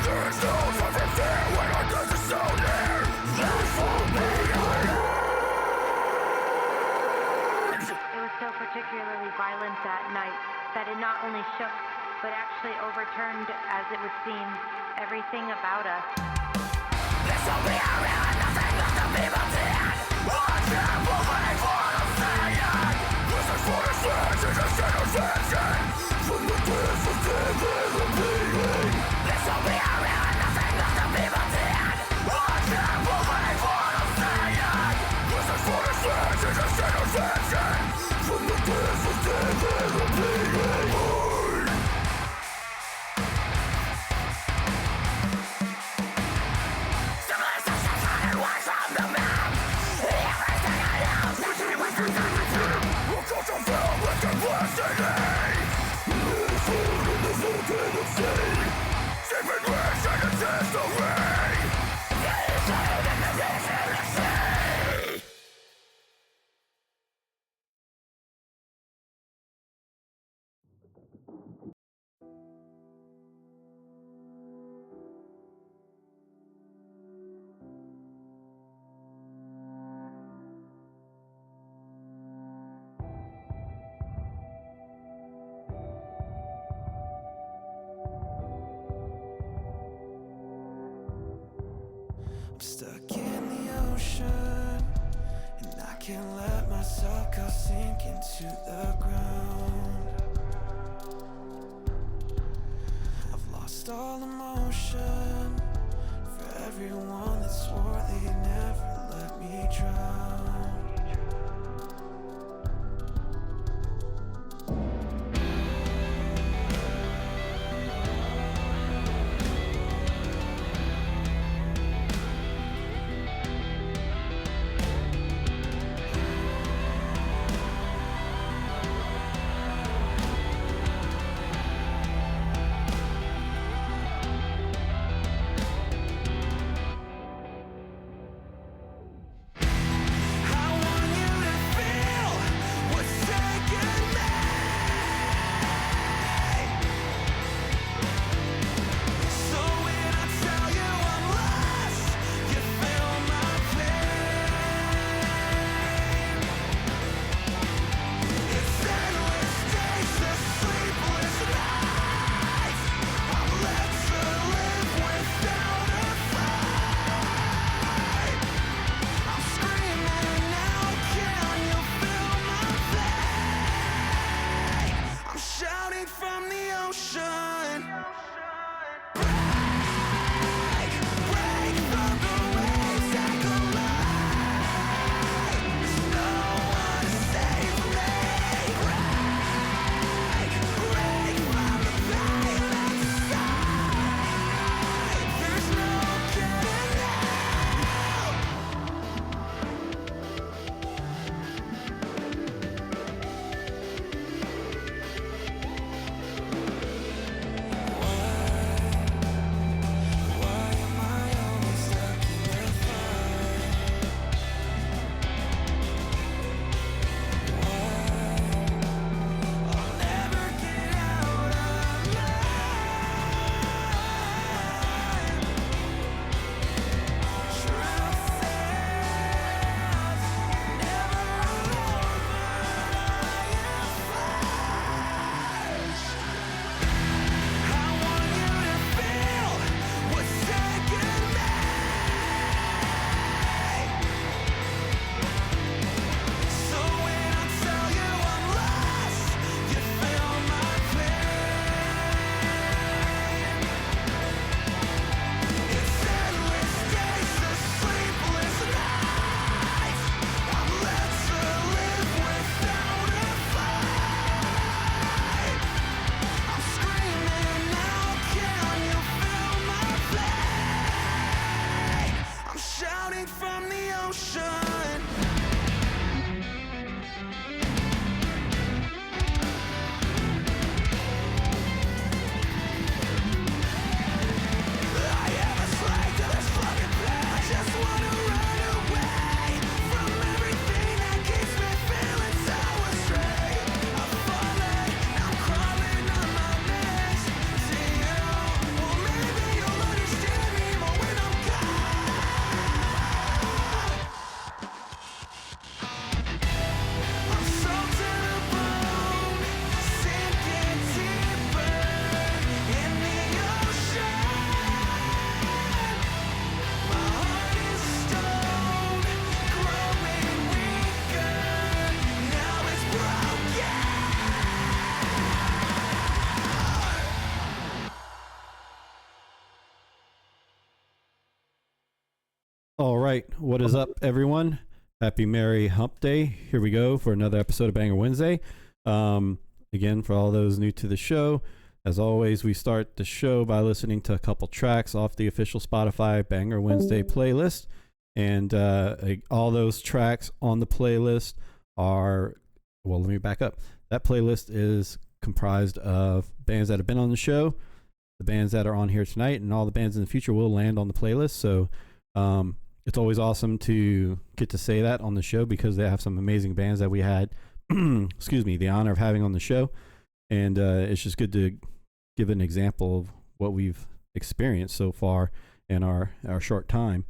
There's no time for fear when our death is so near. There's for me, overturned, as it would seem, everything about us. This will be a real and nothing left to be but the end. I can't believe what I'm saying. This is for the sins and the generation. From the death of them and the bleeding. This will be a real and nothing left to be but the end. I can't believe what I'm saying. This is for the sins and the generation. From the death of them and the bleeding. I'm stuck in the ocean, and I can't let myself go sink into the ground. I've lost all emotion for everyone that swore they'd never let me drown. right. What is up, everyone? Happy Merry Hump Day. Here we go for another episode of Banger Wednesday. Again, for all those new to the show, as always, we start the show by listening to a couple tracks off the official Spotify Banger Wednesday playlist. And all those tracks on the playlist are, well, let me back up. That playlist is comprised of bands that have been on the show, the bands that are on here tonight, and all the bands in the future will land on the playlist. So it's always awesome to get to say that on the show because they have some amazing bands that we had, the honor of having on the show. And it's just good to give an example of what we've experienced so far in our short time.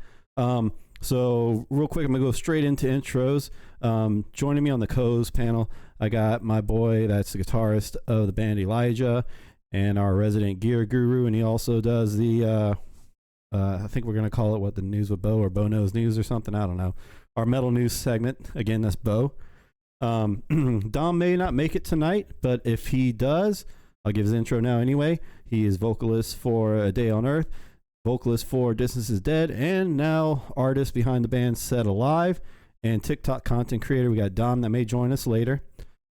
So real quick, I'm going to go straight into intros. Joining me on the Co's panel, I got my boy that's the guitarist of the band Elijah and our resident gear guru, and he also does the, I think we're going to call it the News with Bo or Bo Knows News or something. I don't know. Our metal news segment. Again, that's Bo. Dom may not make it tonight, but if he does, I'll give his intro now anyway. He is vocalist for A Day on Earth, vocalist for Distance is Dead, and now artist behind the band Set Alive, and TikTok content creator. We got Dom that may join us later.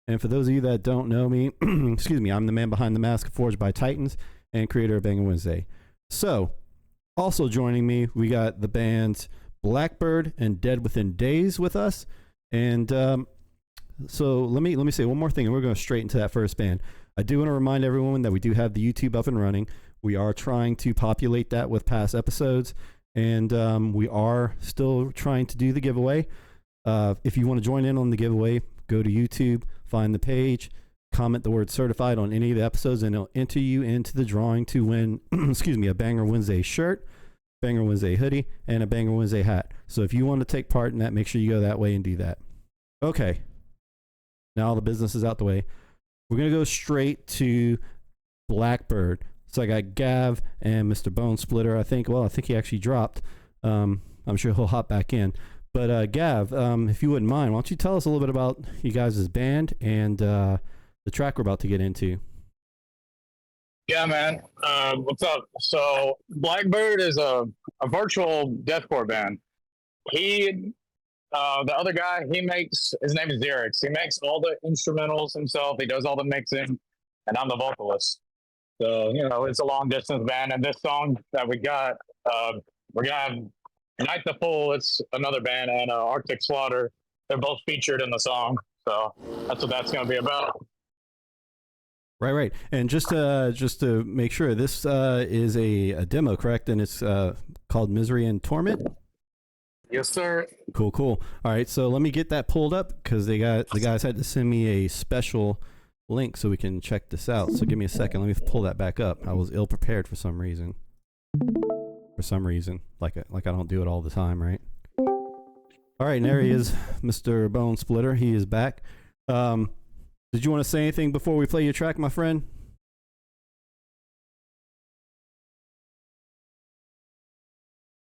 And for those of you that don't know me, I'm the man behind the mask Forged by Titans and creator of Banger Wednesday. So, also joining me, we got the bands Blackbird and Dead Within Days with us. And so let me say one more thing, and we're going straight into that first band. I do want to remind everyone that we do have the YouTube up and running. We are trying to populate that with past episodes, and we are still trying to do the giveaway. If you want to join in on the giveaway, go to YouTube, find the page, comment the word certified on any of the episodes, and it'll enter you into the drawing to win, a Banger Wednesday shirt, Banger Wednesday hoodie, and a Banger Wednesday hat. So if you want to take part in that, make sure you go that way and do that. Okay. Now all the business is out the way. We're going to go straight to Blackbird. So I got Gav and Mr. Bone Splitter. I think he actually dropped. I'm sure he'll hop back in. But Gav, if you wouldn't mind, why don't you tell us a little bit about you guys' band and the track we're about to get into? Yeah, man. What's up? So Blackbird is a virtual deathcore band. The other guy, his name is Xerix. He makes all the instrumentals himself. He does all the mixing, and I'm the vocalist. So, it's a long distance band. And this song that we got, we're going to have Night the Fool. It's another band, and Arctic Slaughter. They're both featured in the song. So that's what that's going to be about. Right. And just to make sure, this is a demo, correct? And it's called Misery and Torment? Yes, sir. Cool. All right, so let me get that pulled up because the guys had to send me a special link so we can check this out. So give me a second. Let me pull that back up. I was ill prepared for some reason. Like I don't do it all the time, right? All right, and there he is, Mr. Bone Splitter. He is back. Did you want to say anything before we play your track, my friend?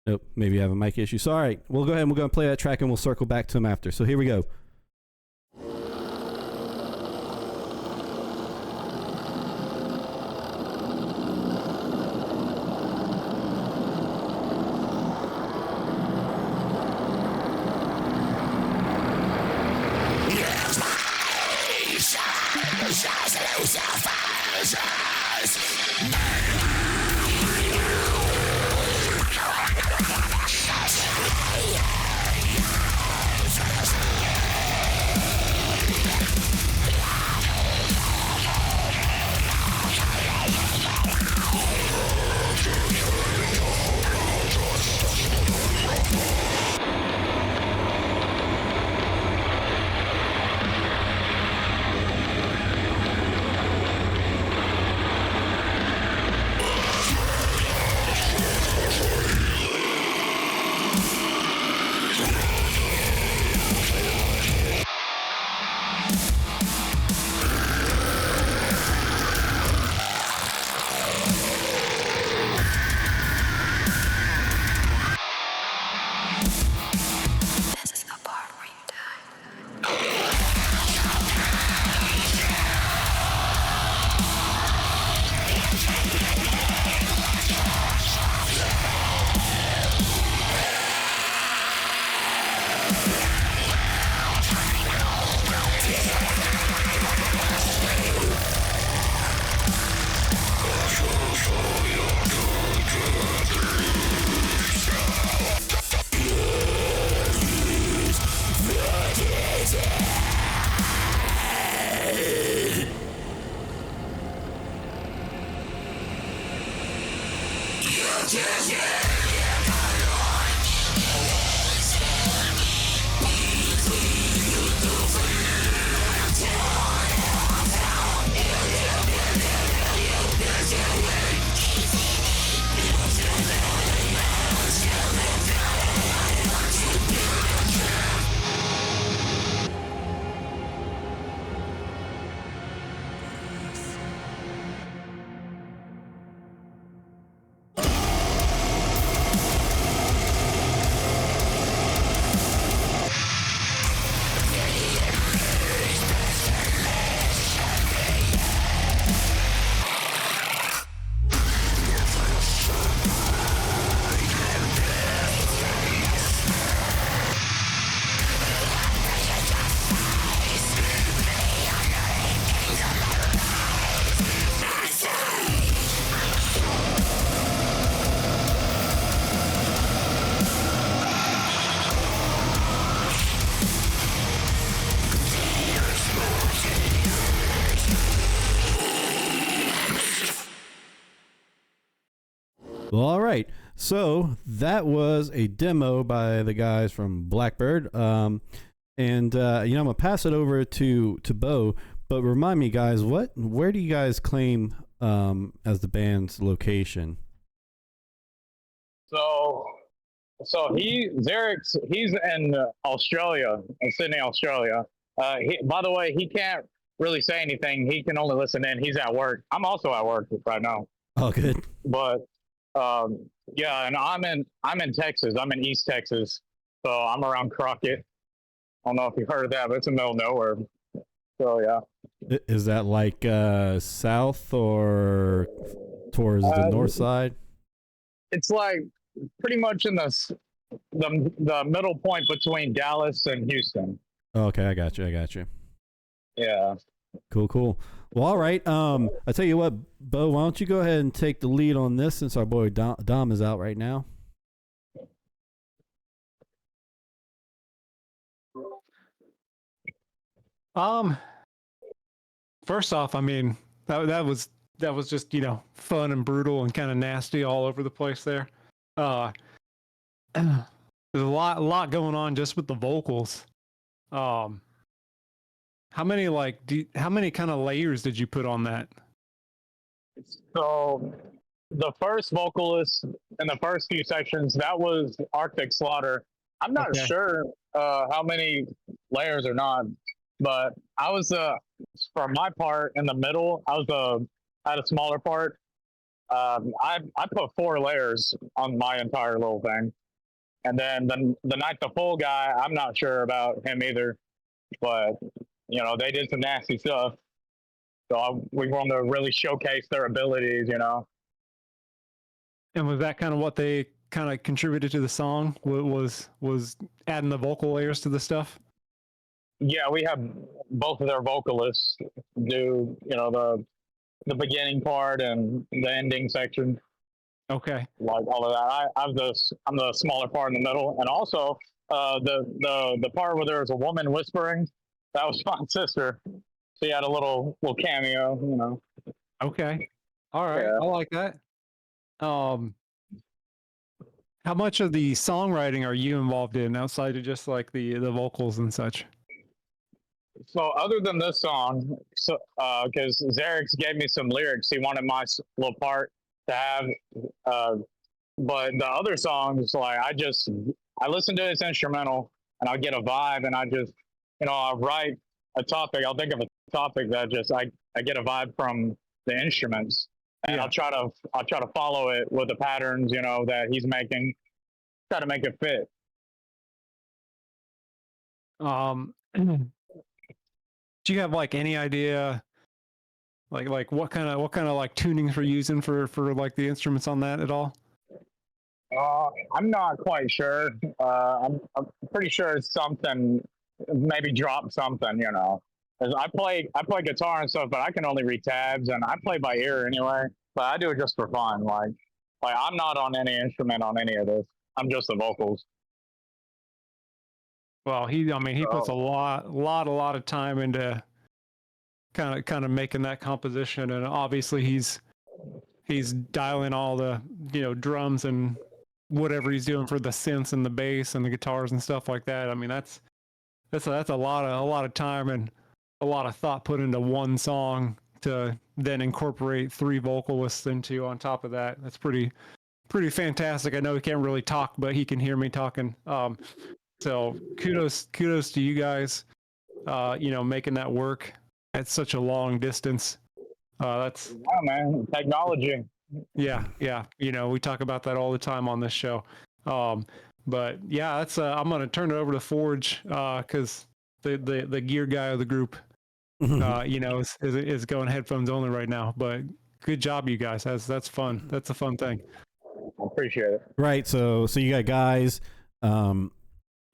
Nope, maybe you have a mic issue. So, all right, we'll go ahead and we're going to play that track and we'll circle back to him after. So here we go. Well, all right. So that was a demo by the guys from Blackbird. And I'm gonna pass it over to Bo. But remind me, guys, where do you guys claim as the band's location? He's in Australia, in Sydney, Australia. By the way, he can't really say anything. He can only listen in. He's at work. I'm also at work right now. Oh, good. But yeah, and I'm in Texas. I'm in East Texas, so I'm around Crockett. I don't know if you've heard of that, but it's in the middle of nowhere. So yeah. Is that like south or towards the north side? It's like pretty much in the middle point between Dallas and Houston. Okay, I got you. Yeah. Cool. Well, all right. I tell you what, Bo, why don't you go ahead and take the lead on this since our boy Dom is out right now? First off, I mean that was just fun and brutal and kind of nasty all over the place there. There's a lot going on just with the vocals. How many kind of layers did you put on that? So the first vocalist in the first few sections, that was Arctic Slaughter. I'm not sure how many layers or not, but I was for my part in the middle. I had a smaller part. I put 4 layers on my entire little thing, and then the Night the Fool guy, I'm not sure about him either, but they did some nasty stuff. So we want to really showcase their abilities, And was that kind of what they kind of contributed to the song? Was adding the vocal layers to the stuff? Yeah, we have both of their vocalists do, the beginning part and the ending section. Okay. Like all of that. I'm the smaller part in the middle, and also the part where there was a woman whispering, that was my sister. She had a little cameo, Okay. All right. Yeah. I like that. How much of the songwriting are you involved in outside of just like the vocals and such? So other than this song, because Xerix gave me some lyrics, he wanted my little part to have. But the other songs, like I listen to this instrumental and I'll get a vibe, and I just, I'll write a topic. I'll think of a topic that just I get a vibe from the instruments, and I'll try to follow it with the patterns, that he's making, try to make it fit. Do you have like any idea, like what kind of like tunings we're using for like the instruments on that at all? I'm not quite sure. I'm pretty sure it's something, maybe drop something, 'Cause I play guitar and stuff, but I can only read tabs, and I play by ear anyway. But I do it just for fun. Like I'm not on any instrument on any of this. I'm just the vocals. Well, he puts a lot of time into kind of making that composition, and obviously he's dialing all the drums and whatever he's doing for the synths and the bass and the guitars and stuff like that. I mean, that's a lot of time and a lot of thought put into one song to then incorporate 3 vocalists into on top of that. That's pretty fantastic. I know he can't really talk, but he can hear me talking. So kudos to you guys, making that work at such a long distance. That's man, technology. Yeah. We talk about that all the time on this show. But yeah, that's I'm gonna turn it over to Forge because the gear guy of the group, is going headphones only right now. But good job, you guys. That's fun. That's a fun thing. I appreciate it. Right. So you got guys.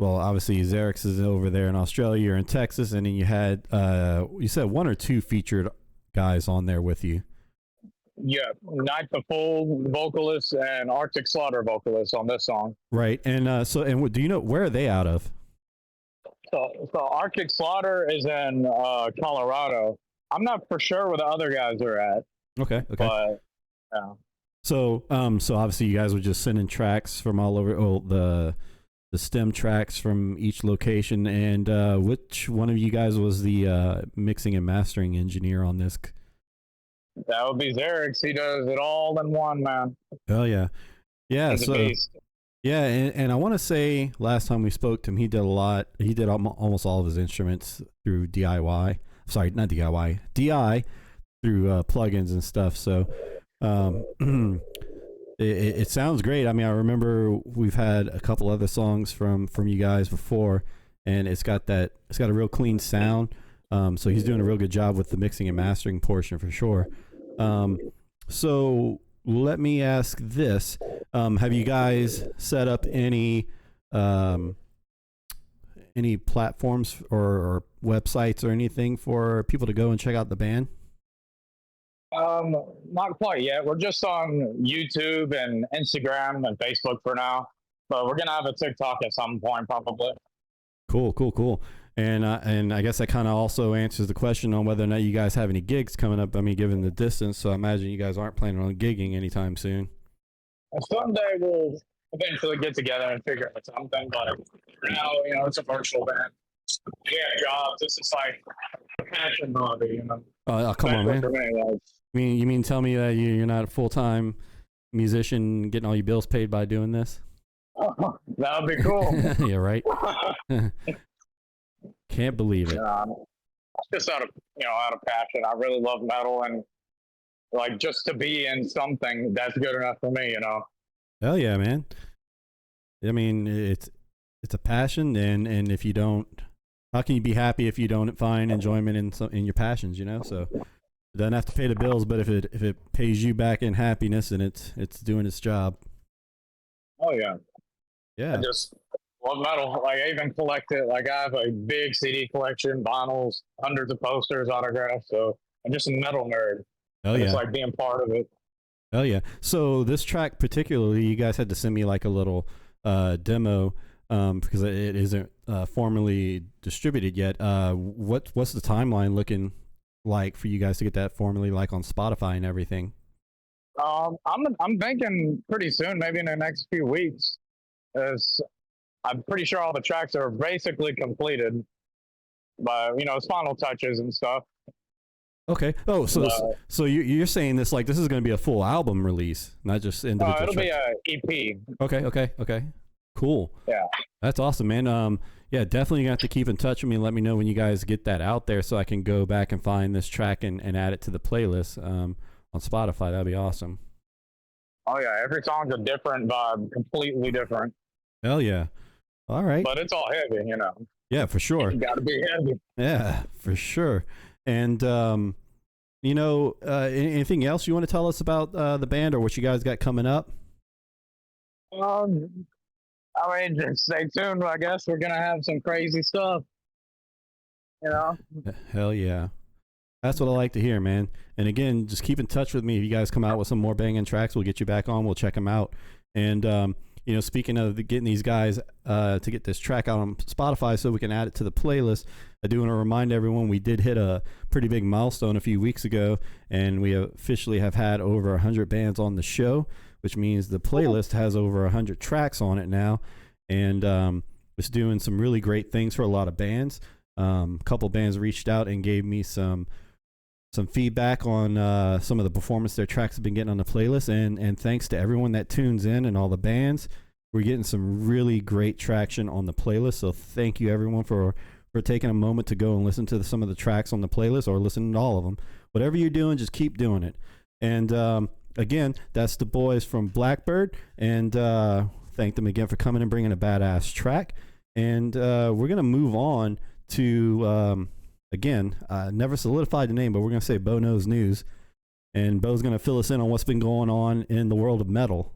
Well, obviously Xerix is over there in Australia. You're in Texas, and then you had you said 1 or 2 featured guys on there with you. Yeah, Night the Fool vocalist and Arctic Slaughter vocalist on this song. Right, and do you know where are they out of? So Arctic Slaughter is in Colorado. I'm not for sure where the other guys are at. Okay. But yeah. So obviously you guys were just sending tracks from all over. Oh, the stem tracks from each location. And which one of you guys was the mixing and mastering engineer on this? That would be Xerix. He does it all in one, man. Oh yeah, yeah. He's a So beast. yeah, and I want to say last time we spoke to him, he did a lot. He did almost all of his instruments through DIY. Sorry, not DIY, DI through plugins and stuff. So it sounds great. I mean, I remember we've had a couple other songs from you guys before, and it's got a real clean sound. So he's doing a real good job with the mixing and mastering portion for sure. So let me ask this: have you guys set up any platforms or websites or anything for people to go and check out the band? Not quite yet. We're just on YouTube and Instagram and Facebook for now, but we're gonna have a TikTok at some point, probably. Cool. And I guess that kind of also answers the question on whether or not you guys have any gigs coming up. I mean, given the distance, so I imagine you guys aren't planning on gigging anytime soon. And someday we'll eventually get together and figure out something, but for now, it's a virtual band. We have jobs. This is like a passion hobby, Come on, man. For me, like, You mean tell me that you're not a full-time musician getting all your bills paid by doing this? that would be cool. Yeah, right. Can't believe it. Just out of passion. I really love metal, and like just to be in something that's good enough for me. Hell yeah, man. I mean, it's a passion, and if you don't, how can you be happy if you don't find enjoyment in your passions? So it doesn't have to pay the bills, but if it pays you back in happiness, then it's doing its job. Oh yeah. Yeah. I just love metal. Like I even collect it. Like I have a big CD collection, vinyls, hundreds of posters, autographs. So I'm just a metal nerd. Oh yeah. It's like being part of it. Oh yeah. So this track particularly, you guys had to send me like a little demo because it isn't formally distributed yet. What's the timeline looking like for you guys to get that formally like on Spotify and everything? I'm thinking pretty soon, maybe in the next few weeks. As I'm pretty sure all the tracks are basically completed, but it's final touches and stuff. Okay. Oh, so you're saying this like this is going to be a full album release, not just individual. It'll tracks. be a EP. Okay. Cool. Yeah. That's awesome, man. Yeah, definitely gonna have to keep in touch with me and let me know when you guys get that out there so I can go back and find this track and add it to the playlist on Spotify. That'd be awesome. Oh yeah, every song's a different vibe, completely different. Hell yeah. All right. But it's all heavy, Yeah, for sure. You gotta be heavy. Yeah, for sure. And anything else you want to tell us about the band or what you guys got coming up? Just stay tuned. I guess we're gonna have some crazy stuff. Hell yeah. That's what I like to hear, man. And again, just keep in touch with me. If you guys come out with some more banging tracks, we'll get you back on. We'll check them out. And speaking of getting these guys to get this track out on Spotify so we can add it to the playlist, I do want to remind everyone we did hit a pretty big milestone a few weeks ago, and we officially have had over 100 bands on the show, which means the playlist has over 100 tracks on it now. And it's doing some really great things for a lot of bands. A couple bands reached out and gave me some feedback on some of the performance their tracks have been getting on the playlist, and thanks to everyone that tunes in and all the bands, we're getting some really great traction on the playlist. So thank you everyone for taking a moment to go and listen to some of the tracks on the playlist or listening to all of them. Whatever you're doing, just keep doing it. And again, that's the boys from Blackbird, and thank them again for coming and bringing a badass track. And we're gonna move on to again, never solidified the name, but we're going to say Bo Knows News. And Bo's going to fill us in on what's been going on in the world of metal.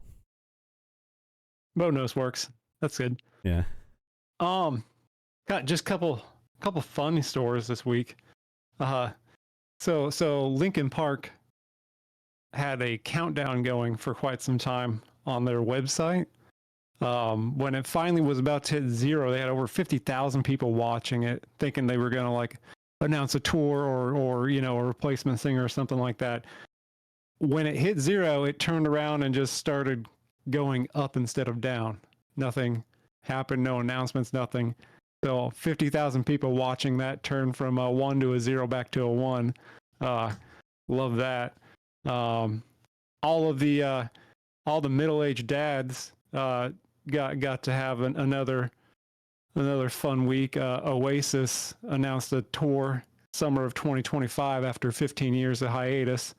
Bo Knows works. That's good. Yeah. Got just couple fun stories this week. So Linkin Park had a countdown going for quite some time on their website. When it finally was about to hit 0, they had over 50,000 people watching it, thinking they were going to like announce a tour or a replacement singer or something like that. when it hit 0, it turned around and just started going up instead of down. Nothing happened, no announcements, nothing. So 50,000 people watching that turn from a 1 to a 0 back to a 1. Love that. All the middle-aged dads got to have another fun week. Oasis announced a tour summer of 2025 after 15 years of hiatus.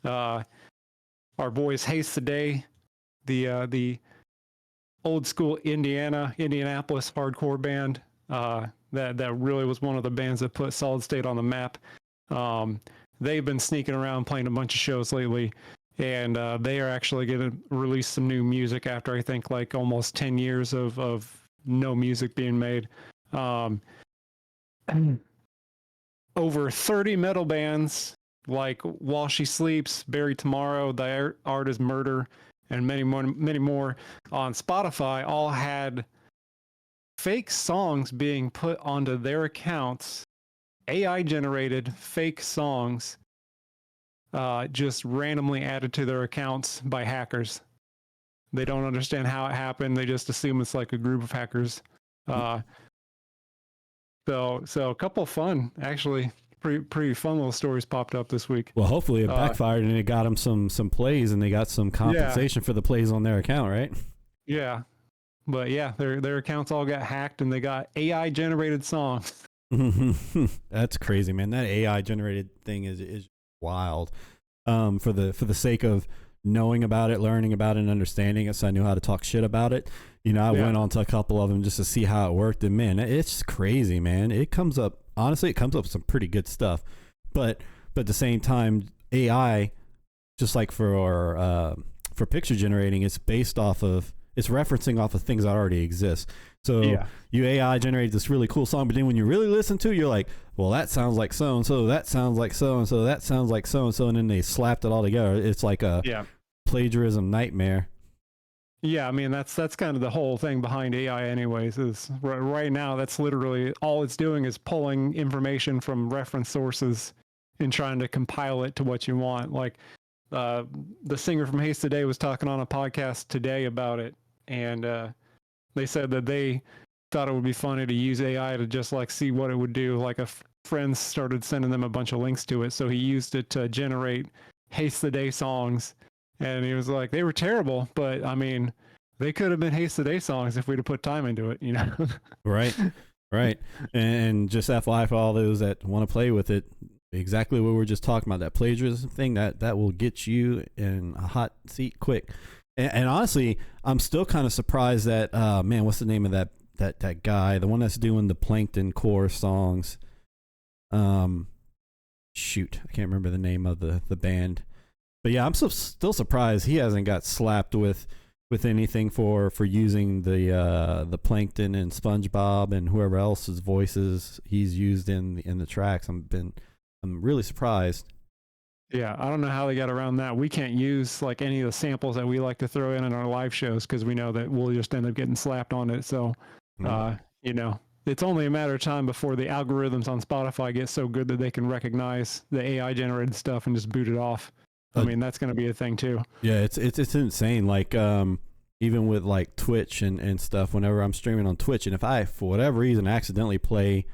Our boys Haste the Day, the old school Indianapolis hardcore band, that really was one of the bands that put Solid State on the map. They've been sneaking around playing a bunch of shows lately, and they are actually going to release some new music after I think like almost 10 years of no music being made. Over 30 metal bands like While She Sleeps, Bury Tomorrow, The Art Is Murder, and many more on Spotify all had fake songs being put onto their accounts, AI generated fake songs, just randomly added to their accounts by hackers. They don't understand how it happened. They just assume it's like a group of hackers. So a couple of fun, actually, pretty fun little stories popped up this week. Well, hopefully it backfired and it got them some plays, and they got some compensation for the plays on their account, right? Yeah, but yeah, their accounts all got hacked, and they got AI generated songs. That's crazy, man. That AI generated thing is wild. For the sake of knowing about it, learning about it, and understanding it, so I knew how to talk shit about it. You know, I went on to a couple of them just to see how it worked, and man, it's crazy, man. It comes up with some pretty good stuff, but at the same time, AI, just like for picture generating, it's referencing off of things that already exist. So you AI generated this really cool song, but then when you really listen to it, you're like, well, that sounds like so and so, that sounds like so and so, that sounds like so and so, and then they slapped it all together. It's like a plagiarism nightmare. Yeah, I mean that's kind of the whole thing behind AI, anyways. Is right now that's literally all it's doing is pulling information from reference sources and trying to compile it to what you want. Like the singer from Haste Today was talking on a podcast today about it, and they said that they thought it would be funny to use AI to just like see what it would do. Like friends started sending them a bunch of links to it, so he used it to generate Haste the Day songs. And he was like, they were terrible, but I mean, they could have been Haste the Day songs if we'd have put time into it, you know? Right. And just FYI for all those that want to play with it, exactly what we were just talking about, that plagiarism thing, that will get you in a hot seat quick. And honestly, I'm still kind of surprised that, man, what's the name of that guy, the one that's doing the Plankton Core songs? Shoot, I can't remember the name of the band. But yeah, I'm still surprised he hasn't got slapped with anything for using the Plankton and SpongeBob and whoever else's voices he's used in the tracks. I'm really surprised. Yeah, I don't know how they got around that. We can't use like any of the samples that we like to throw in our live shows because we know that we'll just end up getting slapped on it. So, you know, it's only a matter of time before the algorithms on Spotify get so good that they can recognize the AI generated stuff and just boot it off. I mean, that's going to be a thing too. Yeah, it's insane. Like, even with like Twitch and stuff, whenever I'm streaming on Twitch, and if I, for whatever reason, accidentally play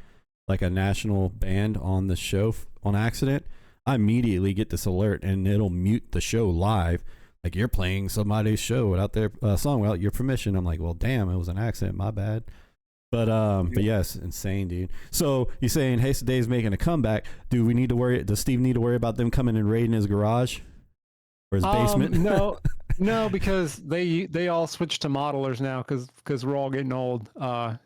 like a national band on the show on accident, I immediately get this alert and it'll mute the show live. Like, you're playing somebody's show without their song without your permission. I'm like, well, damn, it was an accident. My bad. But yes, insane, dude. So you're saying Haste the Day is making a comeback. Does Steve need to worry about them coming and raiding his garage or his basement? No, because they all switched to modelers now because we're all getting old.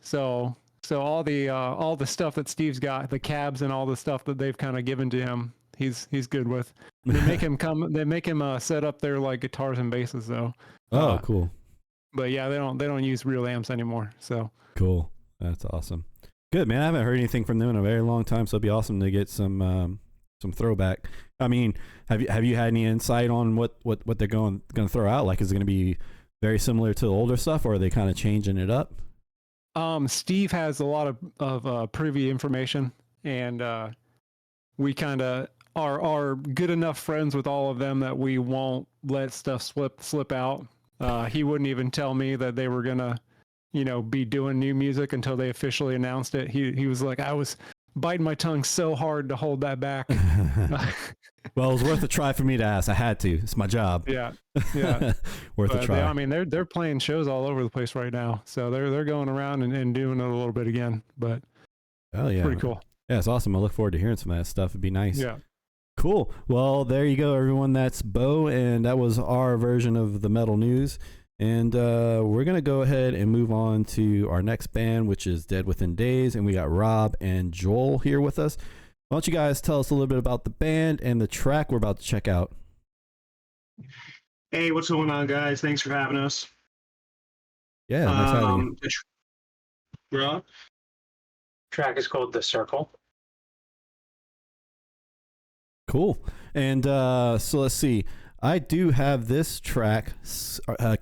So all the stuff that Steve's got, the cabs and all the stuff that they've kind of given to him, he's good with. They make him set up their like guitars and basses though. Oh, cool. But yeah, they don't use real amps anymore. So cool. That's awesome. Good, man. I haven't heard anything from them in a very long time, so it'd be awesome to get some throwback. I mean, have you had any insight on what they're going to throw out? Like, is it going to be very similar to the older stuff, or are they kind of changing it up? Steve has a lot of privy information, and we kind of are good enough friends with all of them that we won't let stuff slip out. He wouldn't even tell me that they were gonna, be doing new music until they officially announced it. He was like, I was biting my tongue so hard to hold that back. Well, it was worth a try for me to ask. I had to. It's my job. Yeah. Worth a try. They're playing shows all over the place right now, so they're going around and doing it a little bit again. But oh yeah, pretty cool. Yeah, it's awesome. I look forward to hearing some of that stuff. It'd be nice. Yeah. Cool. Well, there you go, everyone. That's Bo, and that was our version of the metal news. And we're going to go ahead and move on to our next band, which is Dead Within Days. And we got Rob and Joel here with us. Why don't you guys tell us a little bit about the band and the track we're about to check out? Hey, what's going on, guys? Thanks for having us. Yeah, nice having you. Rob? Track is called The Circle. Cool. And so let's see. I do have this track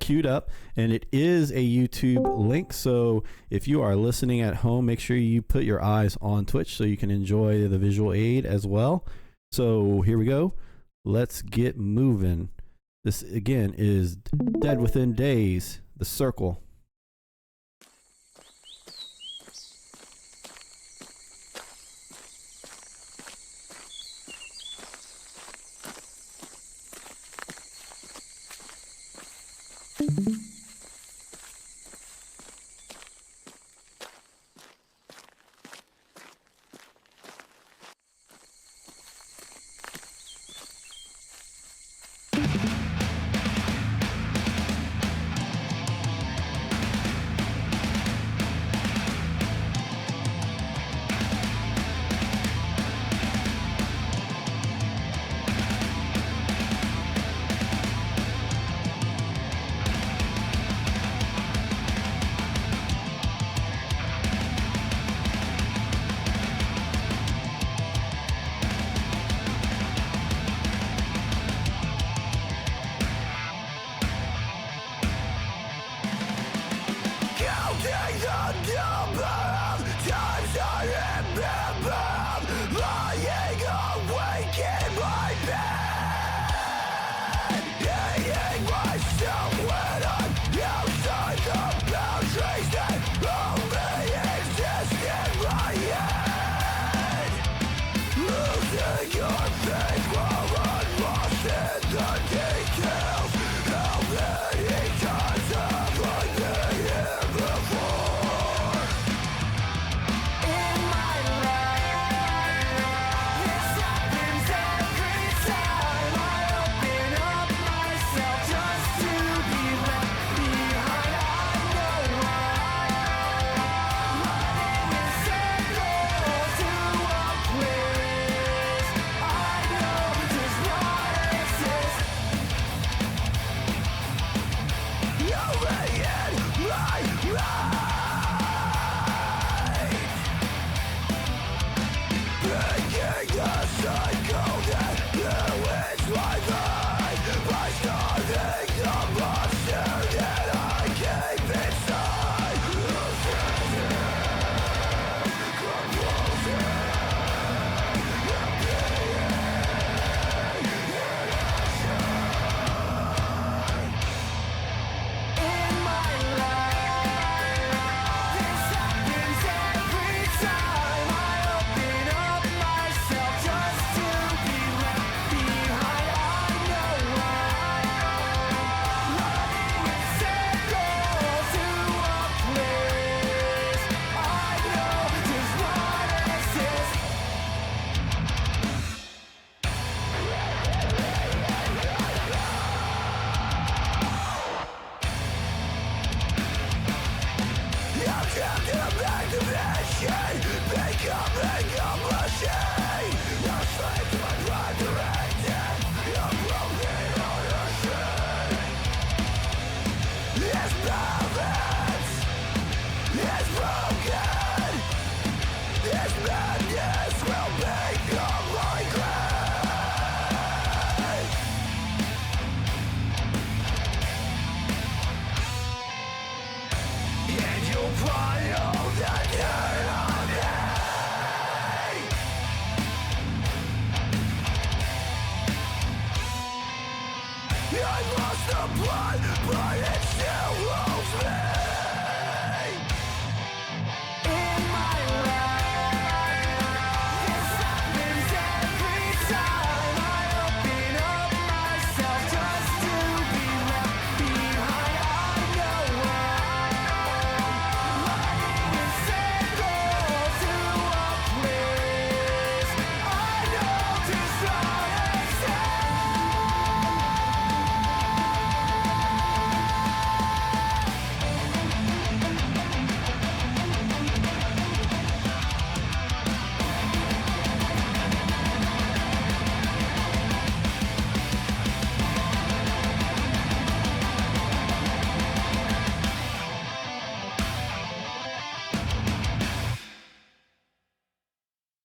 queued up, and it is a YouTube link. So if you are listening at home, make sure you put your eyes on Twitch so you can enjoy the visual aid as well. So here we go. Let's get moving. This, again, is Dead Within Days, The Circle.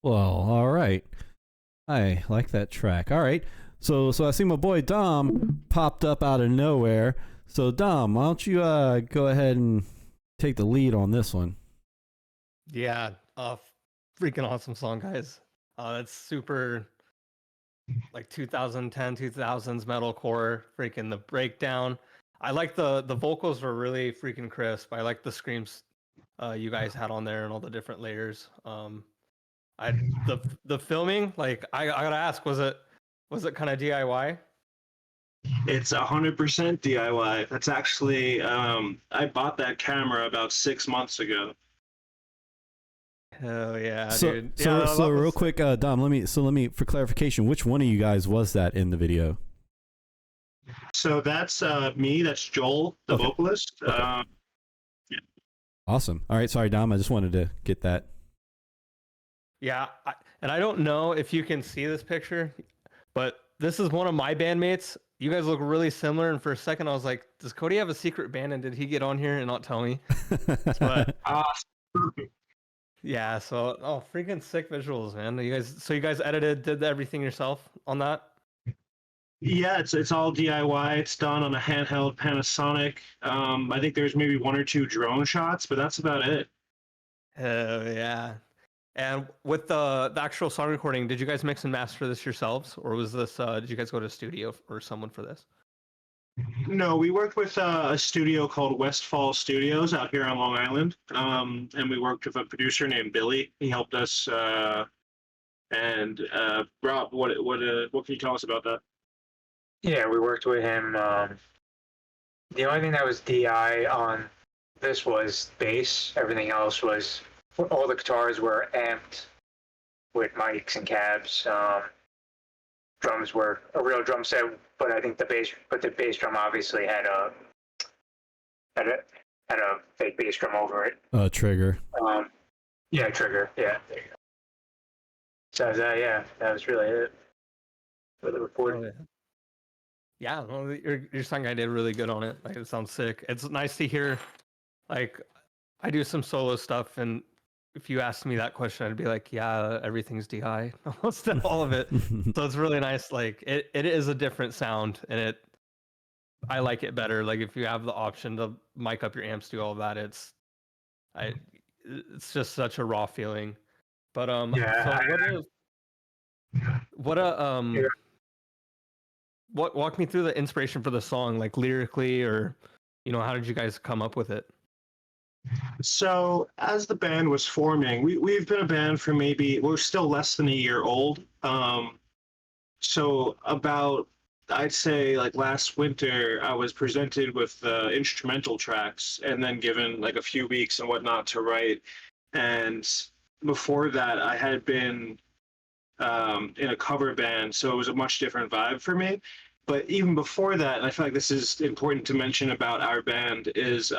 Well, all right. I like that track. All right. So I see my boy Dom popped up out of nowhere. So Dom, why don't you go ahead and take the lead on this one? Yeah, freaking awesome song, guys. That's super like 2010, 2000s metalcore. Freaking the breakdown. I like the vocals were really freaking crisp. I like the screams you guys had on there and all the different layers. The filming, like I gotta ask, was it kind of DIY? It's 100% DIY. That's actually, I bought that camera about 6 months ago. Hell yeah, So dude. so Yeah, so that real was- quick, Dom, let me for clarification, which one of you guys was that in the video? So that's me. That's Joel, the Okay. vocalist. Okay. Awesome. All right, sorry Dom, I just wanted to get that. Yeah, and I don't know if you can see this picture, but this is one of my bandmates. You guys look really similar, and for a second I was like, does Cody have a secret band, and did he get on here and not tell me? But yeah, so freaking sick visuals, man. You guys did everything yourself on that? Yeah, it's all DIY. It's done on a handheld Panasonic. I think there's maybe 1 or 2 drone shots, but that's about it. Hell yeah. And with the actual song recording, did you guys mix and master this yourselves, or was this did you guys go to a studio or someone for this? No, we worked with a studio called Westfall Studios out here on Long Island, and we worked with a producer named Billy. He helped us. And Rob, what can you tell us about that? Yeah, we worked with him. The only thing that was DI on this was bass. Everything else was, all the guitars were amped with mics and cabs. Drums were a real drum set, but I think the bass drum obviously had a fake bass drum over it. Trigger. Yeah, trigger. Yeah, there you go. So that was really it for the recording. Oh, yeah. Yeah, well, your song guy did really good on it. Like, it sounds sick. It's nice to hear. Like, I do some solo stuff, and if you asked me that question, I'd be like, yeah, everything's DI, almost all of it. So it's really nice. Like, it is a different sound, and I like it better. Like, if you have the option to mic up your amps, do all of that, it's just such a raw feeling. But walk me through the inspiration for the song, like lyrically, or how did you guys come up with it? So as the band was forming, we've been a band for we're still less than a year old. So about, I'd say, like last winter, I was presented with the instrumental tracks and then given like a few weeks and whatnot to write. And before that, I had been in a cover band, so it was a much different vibe for me. But even before that, and I feel like this is important to mention about our band, is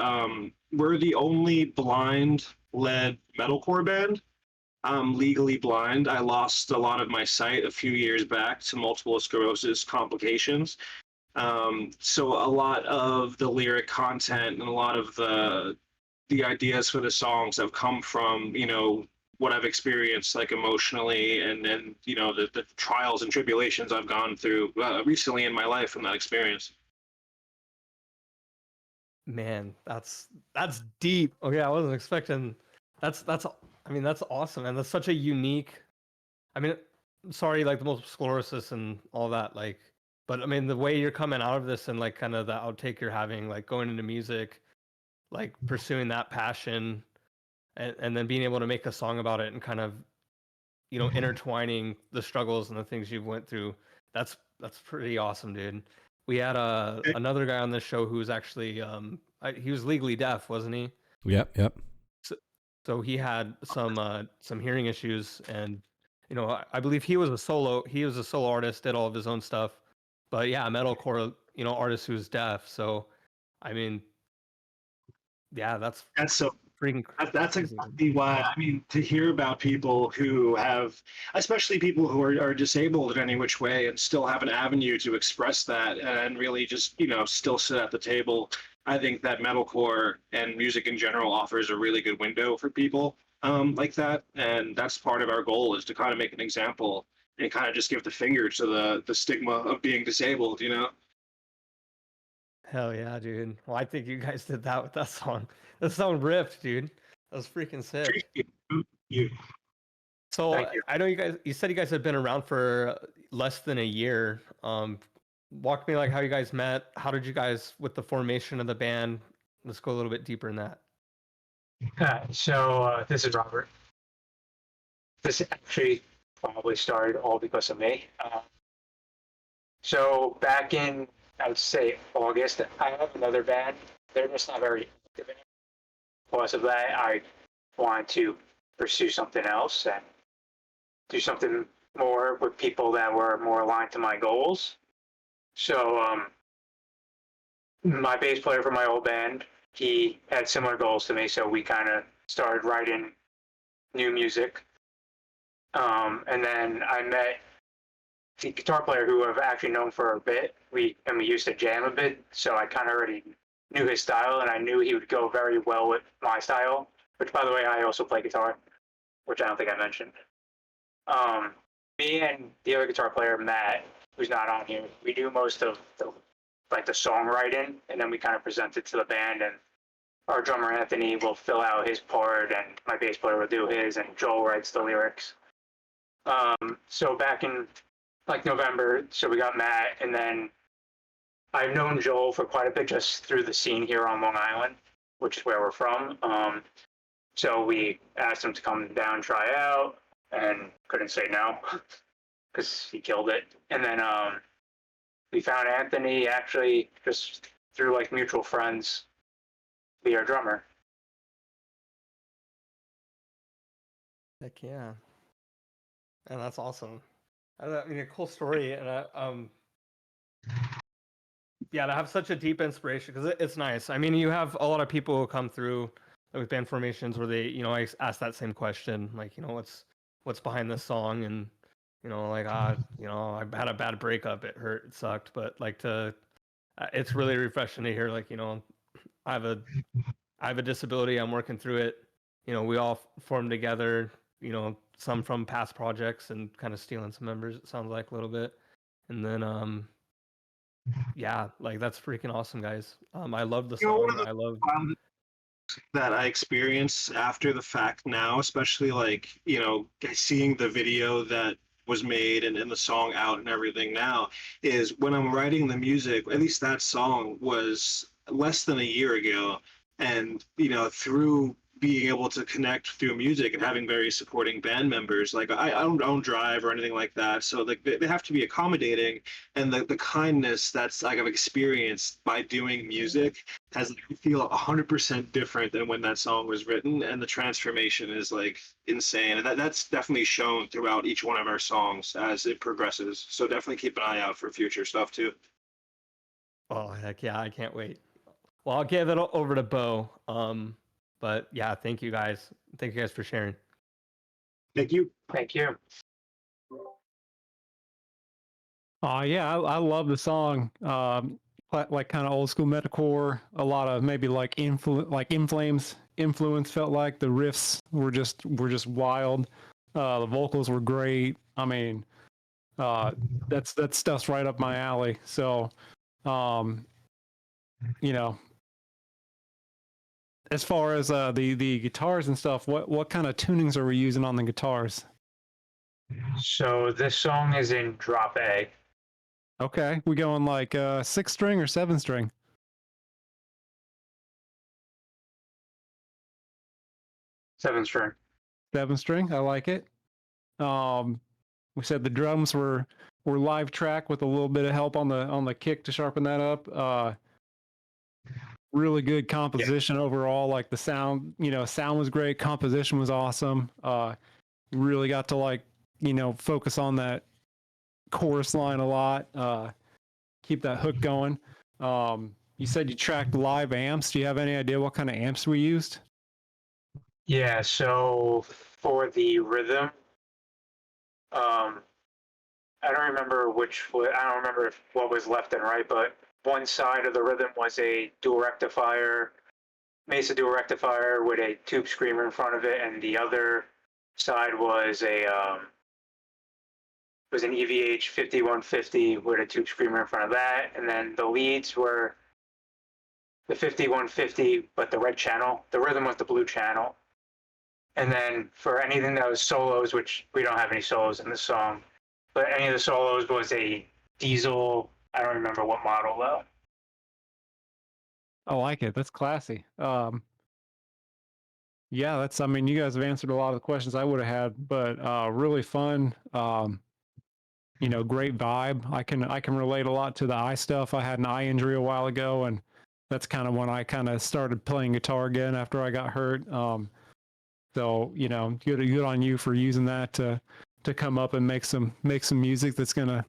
we're the only blind-led metalcore band. I'm legally blind. I lost a lot of my sight a few years back to multiple sclerosis complications. So a lot of the lyric content and a lot of the ideas for the songs have come from, what I've experienced, like emotionally, and the trials and tribulations I've gone through recently in my life from that experience. Man, that's deep. Okay, I wasn't expecting. That's awesome, and that's such a unique. Sorry, like the multiple sclerosis and all that, like, but the way you're coming out of this and like kind of the outtake you're having, like going into music, like pursuing that passion. And then being able to make a song about it and kind of, intertwining the struggles and the things you've went through. That's pretty awesome, dude. We had another guy on this show who was actually he was legally deaf, wasn't he? Yep. So he had some hearing issues, and I believe he was a solo artist, did all of his own stuff. But yeah, metalcore, artist who's deaf. So yeah, that's so freaking. That's exactly why, to hear about people who have, especially people who are disabled in any which way and still have an avenue to express that and really just, still sit at the table. I think that metalcore and music in general offers a really good window for people. like that, and that's part of our goal is to kind of make an example and kind of just give the finger to the stigma of being disabled, you know. Hell yeah, dude. Well, I think you guys did that with that song. That song ripped, dude. That was freaking sick. You. So Thank you. I know you said you guys had been around for less than a year. Walk me like how you guys met. How did you guys with the formation of the band? Let's go a little bit deeper in that. So this is Robert. This actually probably started all because of me. So back in, I would say August, I have another band. They're just not very active anymore. Because of that, I wanted to pursue something else and do something more with people that were more aligned to my goals. So my bass player for my old band, he had similar goals to me, so we kind of started writing new music. And then I met the guitar player who I've actually known for a bit. We used to jam a bit, so I kind of already knew his style, and I knew he would go very well with my style. Which, by the way, I also play guitar, which I don't think I mentioned. Me and the other guitar player, Matt, who's not on here, we do most of the songwriting, and then we kind of present it to the band. And our drummer Anthony will fill out his part, and my bass player will do his, and Joel writes the lyrics. So back in like November, so we got Matt, and then I've known Joel for quite a bit just through the scene here on Long Island, which is where we're from. So we asked him to come down and try out, and couldn't say no because he killed it. And then we found Anthony actually just through like mutual friends, be our drummer. Heck yeah. And that's awesome. I mean, a cool story, and yeah, to have such a deep inspiration because it's nice. I mean, you have a lot of people who come through with band formations where they, I ask that same question, like, what's behind this song, and like, I had a bad breakup, it hurt, it sucked, but like it's really refreshing to hear, like, I have a disability, I'm working through it. We all formed together. Some from past projects and kind of stealing some members, it sounds like a little bit. And then yeah, like that's freaking awesome, guys. I love the One song. of I love the that I experience after the fact now, especially like, seeing the video that was made and the song out and everything now, is when I'm writing the music, at least that song was less than a year ago. And, through being able to connect through music and having very supporting band members, like I don't drive or anything like that. So like they have to be accommodating, and the kindness that's like I've experienced by doing music has like, feel 100% different than when that song was written, and the transformation is like insane, and that's definitely shown throughout each one of our songs as it progresses. So definitely keep an eye out for future stuff too. Oh, heck yeah, I can't wait. Well, I'll give it over to Bo. But yeah, thank you guys. Thank you guys for sharing. Thank you. Thank you. Yeah, I love the song. Like kind of old school metalcore. A lot of maybe like In Flames influence. Felt like the riffs were just wild. The vocals were great. I mean, that stuff's right up my alley. So, as far as the guitars and stuff, what kind of tunings are we using on the guitars? So this song is in drop A. Okay, we going like 6 string or 7 string? 7 string. 7 string, I like it. We said the drums were live track with a little bit of help on the kick to sharpen that up. Really good composition overall. Like the sound, sound was great. Composition was awesome. Really got to like, focus on that chorus line a lot. Keep that hook going. You said you tracked live amps. Do you have any idea what kind of amps we used? Yeah, so for the rhythm, I don't remember I don't remember what was left and right, but one side of the rhythm was a dual rectifier, Mesa Dual Rectifier with a tube screamer in front of it, and the other side was an EVH 5150 with a tube screamer in front of that, and then the leads were the 5150, but the red channel. The rhythm was the blue channel. And then for anything that was solos, which we don't have any solos in this song, but any of the solos was a diesel. I don't remember what model though. I like it. That's classy. Yeah, that's. I mean, you guys have answered a lot of the questions I would have had, but really fun. Great vibe. I can relate a lot to the eye stuff. I had an eye injury a while ago, and that's kind of when I kind of started playing guitar again after I got hurt. So good on you for using that to come up and make some music that's gonna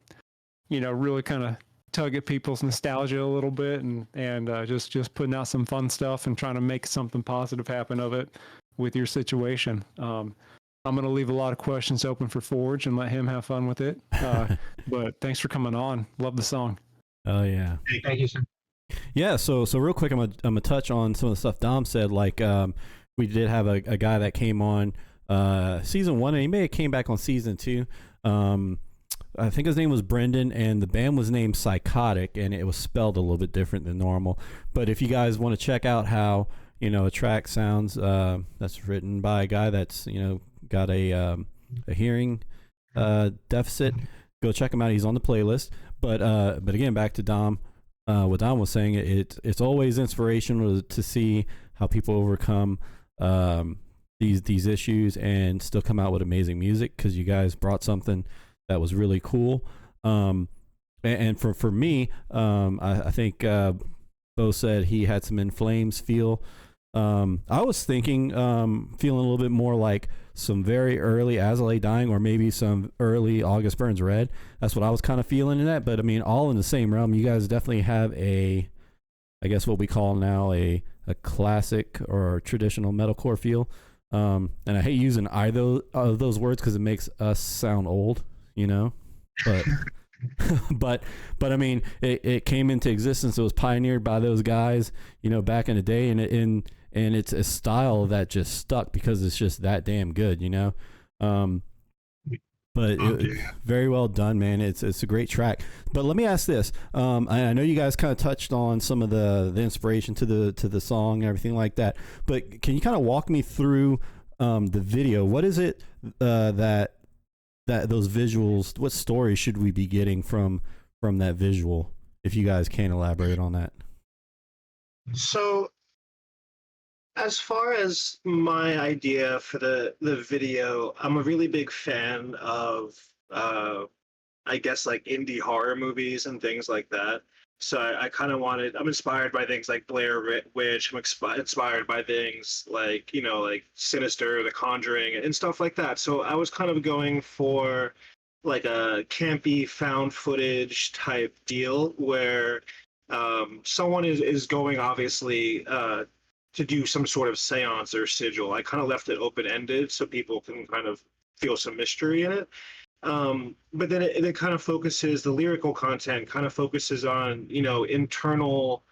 really kind of tug at people's nostalgia a little bit, and just putting out some fun stuff and trying to make something positive happen of it with your situation. I'm going to leave a lot of questions open for Forge and let him have fun with it. But thanks for coming on. Love the song. Oh yeah. Thank you, sir. Yeah. So real quick, I'm gonna touch on some of the stuff Dom said. Like, we did have a guy that came on season 1, and he may have came back on season 2. I think his name was Brendan, and the band was named Psychotic, and it was spelled a little bit different than normal. But if you guys want to check out how a track sounds, that's written by a guy that's got a hearing deficit, go check him out. He's on the playlist. But again, back to Dom, what Dom was saying, it's always inspirational to see how people overcome these issues and still come out with amazing music, because you guys brought something that was really cool. And for me, I think Bo said he had some In Flames feel. I was thinking, feeling a little bit more like some very early As I Lay Dying, or maybe some early August Burns Red. That's what I was kind of feeling in that. But I mean, all in the same realm. You guys definitely have I guess what we call now a classic or traditional metalcore feel. And I hate using either of those words because it makes us sound old, but but I mean, it came into existence. It was pioneered by those guys, back in the day, and it's a style that just stuck because it's just that damn good, But very well done, man. It's a great track. But let me ask this. I know you guys kind of touched on some of the inspiration to the song and everything like that. But can you kind of walk me through the video? What is it that those visuals? What story should we be getting from that visual? If you guys can elaborate on that. So, as far as my idea for the video, I'm a really big fan of, I guess, like indie horror movies and things like that. So I kind of I'm inspired by things like Blair Witch. I'm inspired by things like, like Sinister, The Conjuring, and stuff like that. So I was kind of going for like a campy found footage type deal where someone is going, obviously, to do some sort of seance or sigil. I kind of left it open-ended so people can kind of feel some mystery in it. But then it kind of focuses, the lyrical content kind of focuses on, internal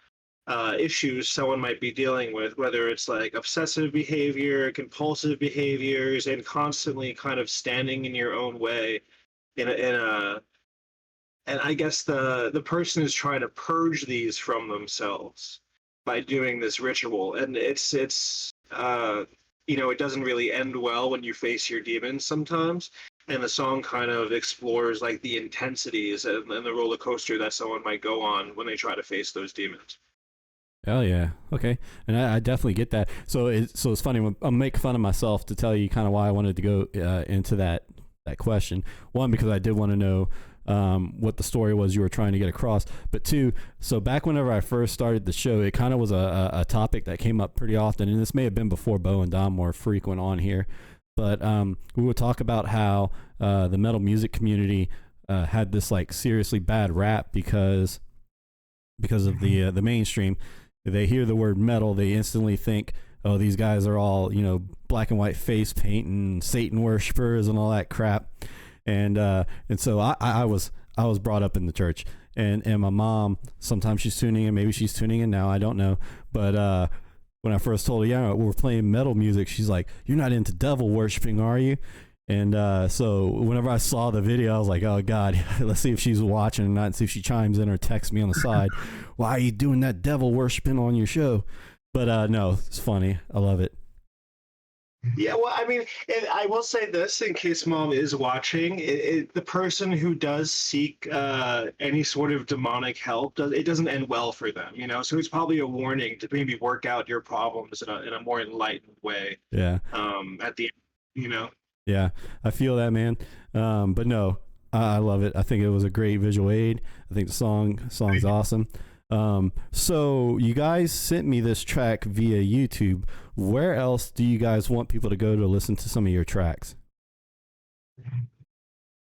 issues someone might be dealing with, whether it's like obsessive behavior, compulsive behaviors, and constantly kind of standing in your own way and I guess the person is trying to purge these from themselves by doing this ritual, and it's it doesn't really end well when you face your demons sometimes. And the song kind of explores like the intensities and the roller coaster that someone might go on when they try to face those demons. Hell yeah. Okay. And I definitely get that. So it's funny. I'll make fun of myself to tell you kind of why I wanted to go into that question. One, because I did want to know what the story was you were trying to get across. But two, so back whenever I first started the show, it kind of was a topic that came up pretty often. And this may have been before Bo and Dom were frequent on here. But we would talk about how the metal music community had this like seriously bad rap because of the mainstream. They hear the word metal, they instantly think, oh, these guys are all, black and white face paint and Satan worshipers and all that crap. And so I was brought up in the church, and my mom, sometimes she's tuning in, maybe she's tuning in now, I don't know, but when I first told her, yeah, we're playing metal music, she's like, "You're not into devil worshiping, are you?" And so whenever I saw the video, I was like, "Oh God, let's see if she's watching or not, and see if she chimes in or texts me on the side. Why are you doing that devil worshiping on your show?" But no, it's funny. I love it. Yeah, well, I mean, I will say this in case mom is watching: the person who does seek any sort of demonic help, it doesn't end well for them, you know. So it's probably a warning to maybe work out your problems in a more enlightened way. Yeah. At the end, you know. Yeah, I feel that, man. But no, I love it. I think it was a great visual aid. I think the song's awesome. So you guys sent me this track via YouTube. Where else do you guys want people to go to listen to some of your tracks?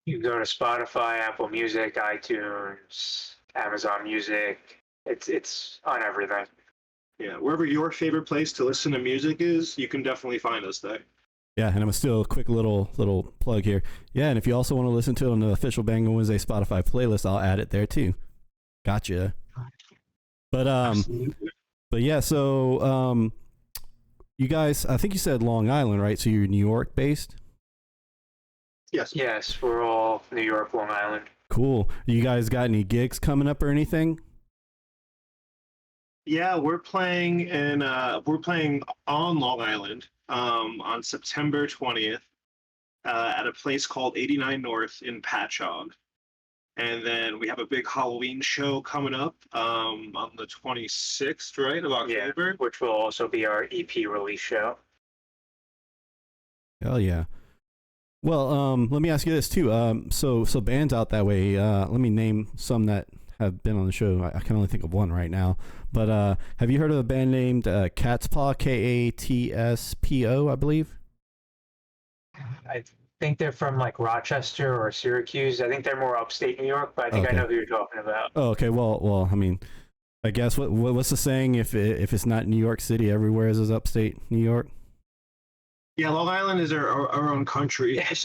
You can go to Spotify, Apple Music, iTunes, Amazon Music. It's on everything. Yeah, wherever your favorite place to listen to music is, you can definitely find us there. Yeah, and I'm still a quick little plug here. Yeah, and if you also want to listen to it on the official Banger Wednesday Spotify playlist, I'll add it there too. Gotcha. But Absolutely. but yeah, so you guys, I think you said Long Island, right? So you're New York based? Yes. Yes, we're all New York, Long Island. Cool. You guys got any gigs coming up or anything? Yeah, we're playing on Long Island on September 20th at a place called 89 North in Patchogue. And then we have a big Halloween show coming up on the 26th, right, of October. Yeah, which will also be our EP release show. Hell yeah. Well, let me ask you this too. So bands out that way. Let me name some that have been on the show. I can only think of one right now. But have you heard of a band named Catspaw? Katspo, I believe. I think they're from like Rochester or Syracuse. I think they're more upstate New York, but I think I know who you're talking about. Oh, okay. Well, I mean, I guess what's the saying? If it's not New York City, everywhere is upstate New York. Yeah, Long Island is our own country. It's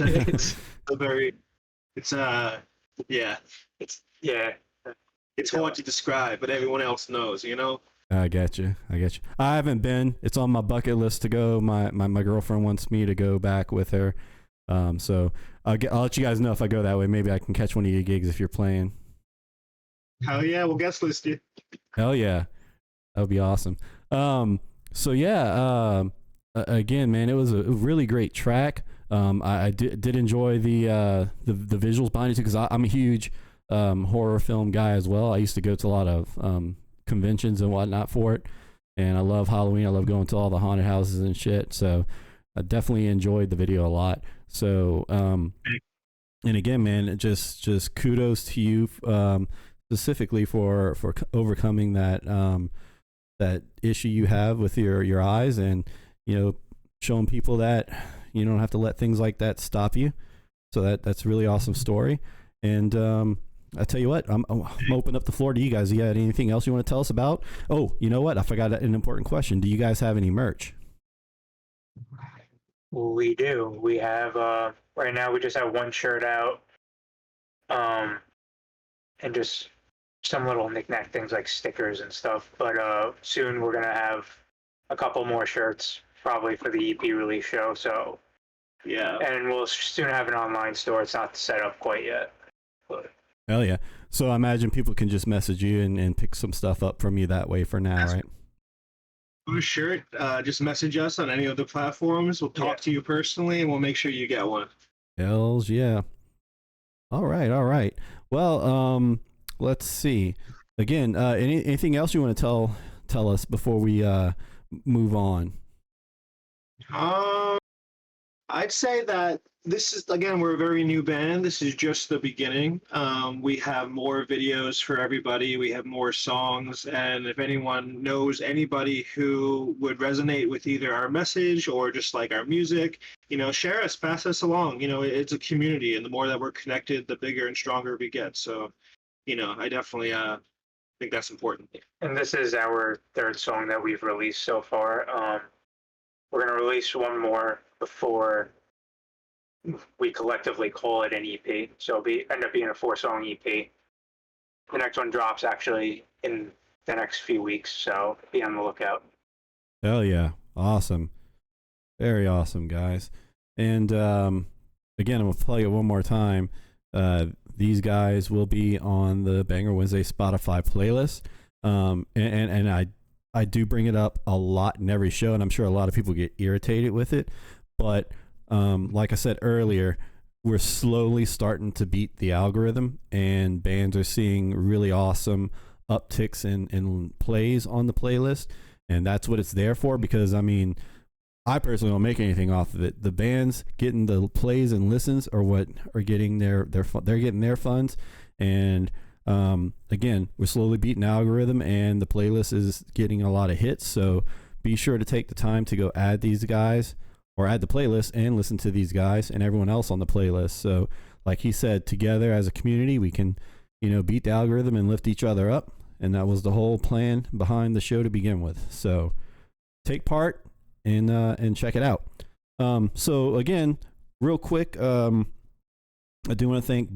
hard to describe, but everyone else knows, you know. I got you. I haven't been. It's on my bucket list to go. My girlfriend wants me to go back with her. So I'll let you guys know if I go that way. Maybe I can catch one of your gigs if you're playing. Hell yeah, we'll guest list you. Hell yeah, that would be awesome. So yeah. Again, man, it was a really great track. I did enjoy the visuals behind it too, because I'm a huge horror film guy as well. I used to go to a lot of conventions and whatnot for it, and I love Halloween. I love going to all the haunted houses and shit. So I definitely enjoyed the video a lot. So and again, man, just kudos to you specifically for overcoming that that issue you have with your eyes, and you know, showing people that you don't have to let things like that stop you. So that's a really awesome story. And I tell you what, I'm open up the floor to you guys. You got anything else you want to tell us about? Oh, you know what? I forgot an important question. Do you guys have any merch? We do. We have right now we just have one shirt out, and just some little knickknack things like stickers and stuff. But soon we're gonna have a couple more shirts, probably for the EP release show. So yeah, and we'll soon have an online store. It's not set up quite yet, but hell yeah. So I imagine people can just message you and pick some stuff up from you that way for now, right? For sure. Just message us on any of the platforms. We'll talk to you personally, and we'll make sure you get one. Hells yeah. All right. Well, let's see. Again, anything else you want to tell us before we move on? I'd say that this is, again, we're a very new band. This is just the beginning. We have more videos for everybody. We have more songs. And if anyone knows anybody who would resonate with either our message or just like our music, you know, share us, pass us along. You know, it's a community, and the more that we're connected, the bigger and stronger we get. So, you know, I definitely think that's important. And this is our third song that we've released so far. We're going to release one more before we collectively call it an EP. So it'll end up being a 4-song EP. The next one drops actually in the next few weeks, so be on the lookout. Hell yeah. Awesome. Very awesome, guys. And again, I'm going to play it one more time. These guys will be on the Banger Wednesday Spotify playlist. And I do bring it up a lot in every show, and I'm sure a lot of people get irritated with it. But like I said earlier, we're slowly starting to beat the algorithm, and bands are seeing really awesome upticks in plays on the playlist. And that's what it's there for, because, I mean, I personally don't make anything off of it. The bands getting the plays and listens are what are getting they're getting their funds. And again, we're slowly beating the algorithm, and the playlist is getting a lot of hits. So be sure to take the time to go add these guys, or add the playlist and listen to these guys and everyone else on the playlist. So like he said, together as a community, we can, beat the algorithm and lift each other up. And that was the whole plan behind the show to begin with. So take part and check it out. So again, real quick, I do want to thank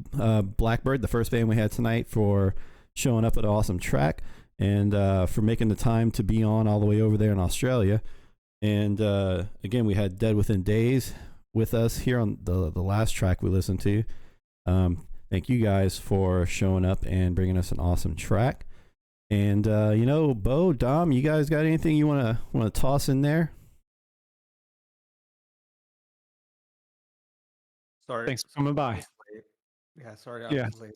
Blackbird, the first band we had tonight, for showing up at an awesome track, and for making the time to be on all the way over there in Australia. And again, we had Dead Within Days with us here on the last track we listened to. Thank you guys for showing up and bringing us an awesome track. And Bo, Dom, you guys got anything you want to toss in there? Sorry. Thanks for coming by. Yeah, sorry. I Yeah. was late.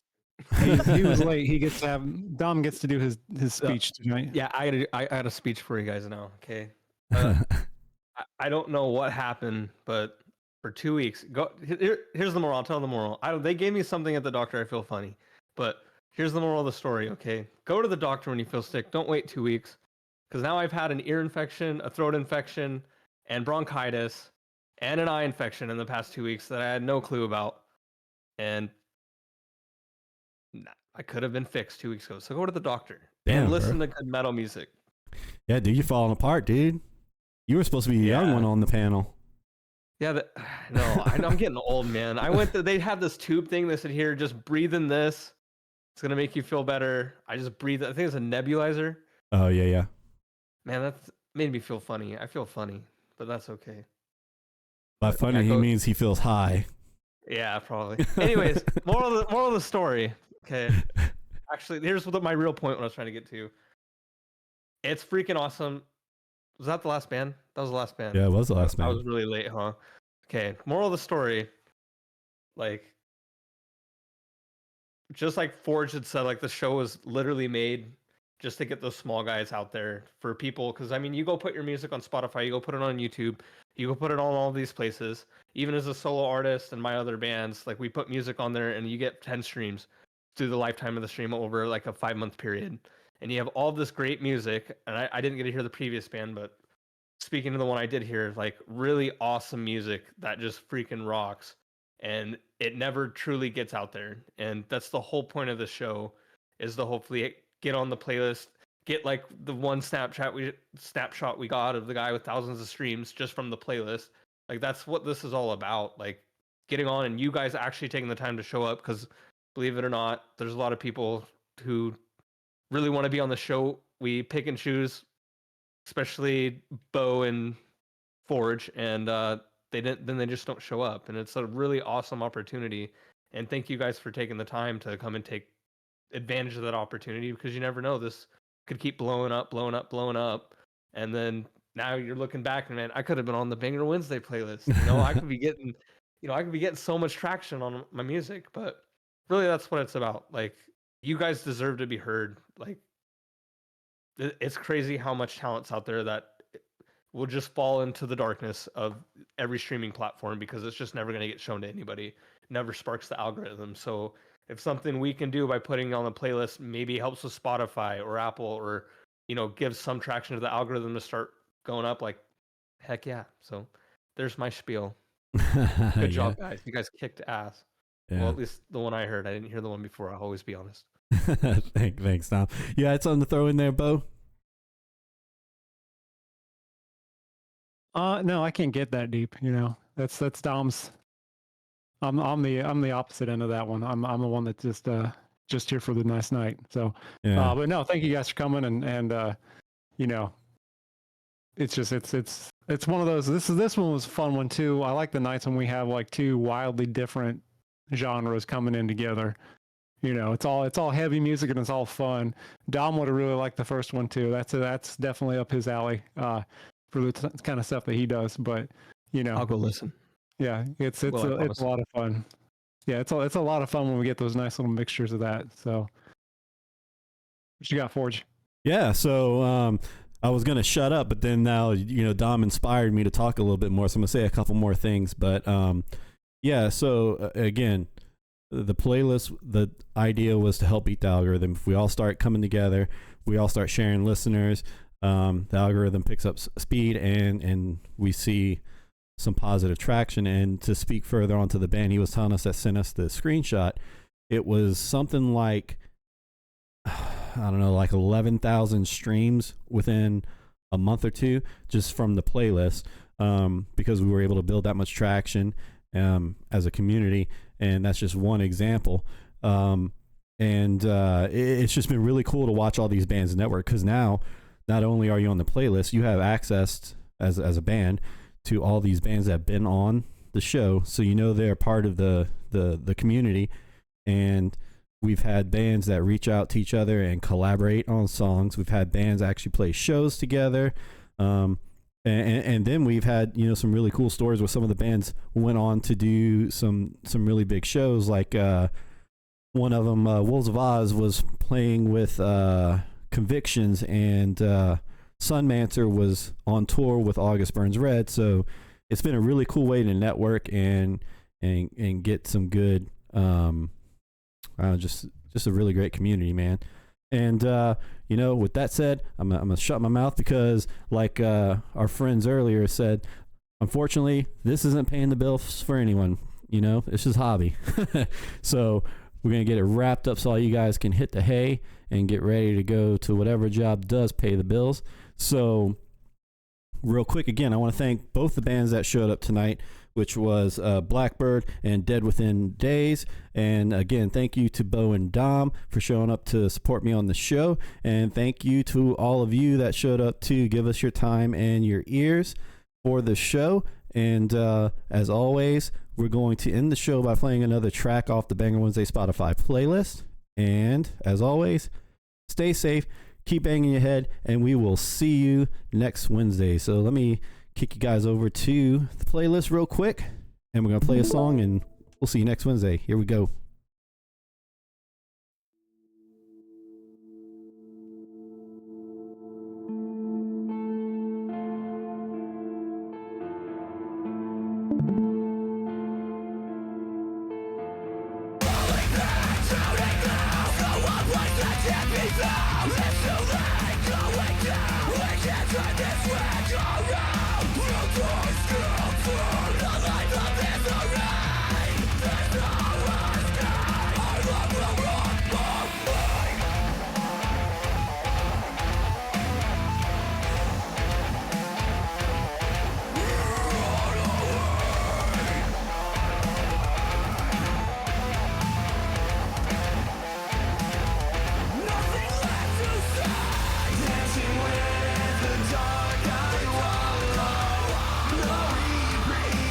He was late. He gets to have Dom gets to do his speech tonight. Yeah, I got a speech for you guys now. Okay. I don't know what happened, but for 2 weeks, here's the moral. I'll tell the moral. They gave me something at the doctor. I feel funny, but here's the moral of the story. Okay, go to the doctor when you feel sick. Don't wait 2 weeks, because now I've had an ear infection, a throat infection, and bronchitis, and an eye infection in the past 2 weeks that I had no clue about, and I could have been fixed 2 weeks ago. So go to the doctor and listen to good metal music. Yeah, dude, you're falling apart, dude. You were supposed to be the young one on the panel. Yeah, I'm getting old, man. They have this tube thing. They said, here, just breathe in this. It's going to make you feel better. I just breathe. I think it's a nebulizer. Oh, yeah. Man, that's made me feel funny. I feel funny, but that's okay. By funny, he means he feels high. Yeah, probably. Anyways, moral of the story. Okay. Actually, here's my real point what I was trying to get to. It's freaking awesome. Was that the last band? That was the last band. Yeah, it was the last band. I was really late, huh? Okay. Moral of the story. Just like Forge had said, the show was literally made just to get those small guys out there for people. Because, I mean, you go put your music on Spotify, you go put it on YouTube, you go put it on all these places. Even as a solo artist and my other bands, we put music on there and you get 10 streams through the lifetime of the stream over a 5-month period. And you have all this great music. And I didn't get to hear the previous band, but speaking to the one I did hear, really awesome music that just freaking rocks. And it never truly gets out there. And that's the whole point of the show, is to hopefully get on the playlist, get the one snapshot we got of the guy with thousands of streams just from the playlist. That's what this is all about. Getting on, and you guys actually taking the time to show up, because believe it or not, there's a lot of people who really want to be on the show. We pick and choose, especially Bo and Forge, and they just don't show up. And it's a really awesome opportunity. And thank you guys for taking the time to come and take advantage of that opportunity, because you never know, this could keep blowing up. And then now you're looking back and, man, I could have been on the Banger Wednesday playlist. I could be getting so much traction on my music. But really, that's what it's about. You guys deserve to be heard. It's crazy how much talent's out there that will just fall into the darkness of every streaming platform, because it's just never going to get shown to anybody. It never sparks the algorithm. So if something we can do by putting on the playlist maybe helps with Spotify or Apple, or gives some traction to the algorithm to start going up, heck yeah. So there's my spiel. Good job, guys. You guys kicked ass. Yeah. Well, at least the one I heard. I didn't hear the one before. I'll always be honest. Thanks, Tom. You had something to throw in there, Bo? No, I can't get that deep. That's Dom's. I'm the opposite end of that one. I'm the one that's just here for the nice night. So, yeah. But no, thank you guys for coming, and it's just it's one of those. This one was a fun one too. I like the nights when we have like two wildly different genres coming in together. You know, it's all heavy music and it's all fun. Dom would have really liked the first one too. That's definitely up his alley for the kind of stuff that he does. But you know, I'll go listen. yeah, it's a lot of fun. Yeah, it's a lot of fun when we get those nice little mixtures of that. So, what you got, Forge? Yeah, so I was gonna shut up, but then now Dom inspired me to talk a little bit more, so I'm gonna say a couple more things. But yeah, so again, the playlist, the idea was to help beat the algorithm. If we all start coming together, we all start sharing listeners, the algorithm picks up speed, and we see some positive traction. And to speak further onto the band, he was telling us that sent us the screenshot. It was something like, I don't know, like 11,000 streams within a month or two just from the playlist, because we were able to build that much traction as a community. And that's just one example. It's just been really cool to watch all these bands network, because now not only are you on the playlist, you have access as a band to all these bands that have been on the show. So they're part of the community. And we've had bands that reach out to each other and collaborate on songs. We've had bands actually play shows together. And then we've had, some really cool stories where some of the bands went on to do some really big shows. Like one of them, Wolves of Oz, was playing with Convictions, and Sunmancer was on tour with August Burns Red. So it's been a really cool way to network and get some good, just a really great community, man. And with that said, I'm gonna shut my mouth, because like our friends earlier said, unfortunately, this isn't paying the bills for anyone. It's just hobby. So we're gonna get it wrapped up so all you guys can hit the hay and get ready to go to whatever job does pay the bills. So real quick, again, I want to thank both the bands that showed up tonight, which was Blackbird and Dead Within Days. And again, thank you to Bo and Dom for showing up to support me on the show. And thank you to all of you that showed up to give us your time and your ears for the show. And as always, we're going to end the show by playing another track off the Banger Wednesday Spotify playlist. And as always, stay safe, keep banging your head, and we will see you next Wednesday. So let me kick you guys over to the playlist real quick, and we're going to play a song, and we'll see you next Wednesday. Here we go. Dancing with the dark, I wallow. Glory breathe.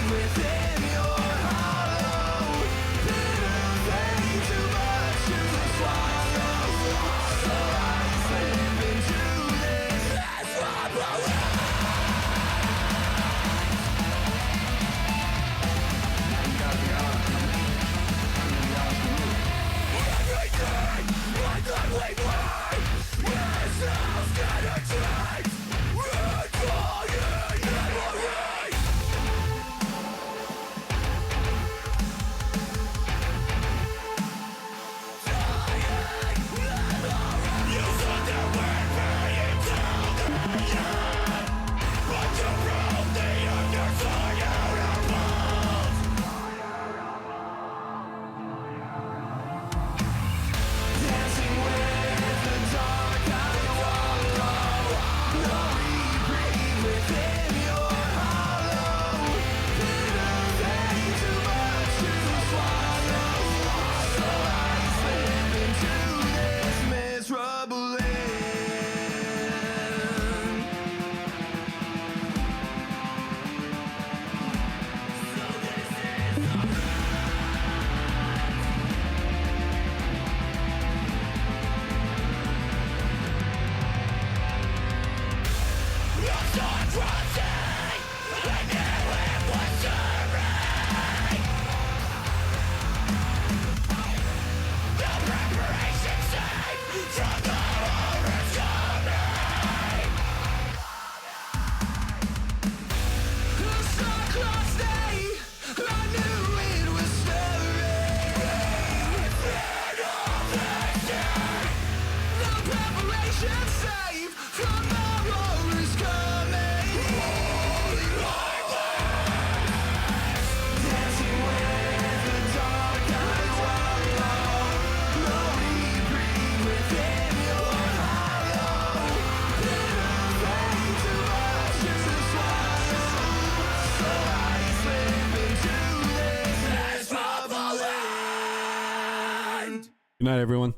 Good night, everyone.